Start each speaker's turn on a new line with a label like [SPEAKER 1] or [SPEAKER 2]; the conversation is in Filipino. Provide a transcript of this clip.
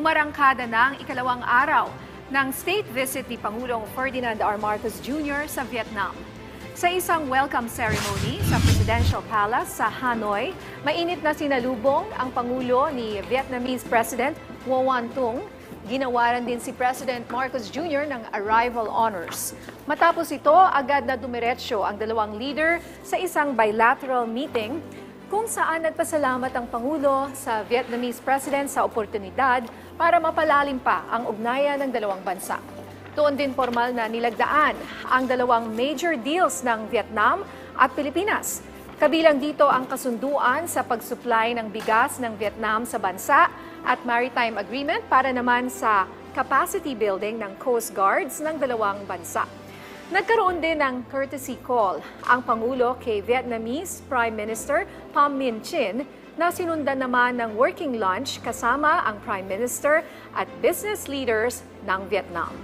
[SPEAKER 1] Umarangkada na ang ikalawang araw ng state visit ni Pangulong Ferdinand R. Marcos Jr. sa Vietnam. Sa isang welcome ceremony sa Presidential Palace sa Hanoi, mainit na sinalubong ang Pangulo ni Vietnamese President Nguyen Tung. Ginawaran din si President Marcos Jr. ng arrival honors. Matapos ito, agad na dumiretso ang dalawang leader sa isang bilateral meeting kung saan nagpasalamat ang Pangulo sa Vietnamese President sa oportunidad para mapalalim pa ang ugnayan ng dalawang bansa. Doon din formal na nilagdaan ang dalawang major deals ng Vietnam at Pilipinas. Kabilang dito ang kasunduan sa pag-supply ng bigas ng Vietnam sa bansa at maritime agreement para naman sa capacity building ng Coast Guards ng dalawang bansa. Nagkaroon din ng courtesy call ang Pangulo kay Vietnamese Prime Minister Pham Minh Chinh na sinundan naman ng working lunch kasama ang Prime Minister at business leaders ng Vietnam.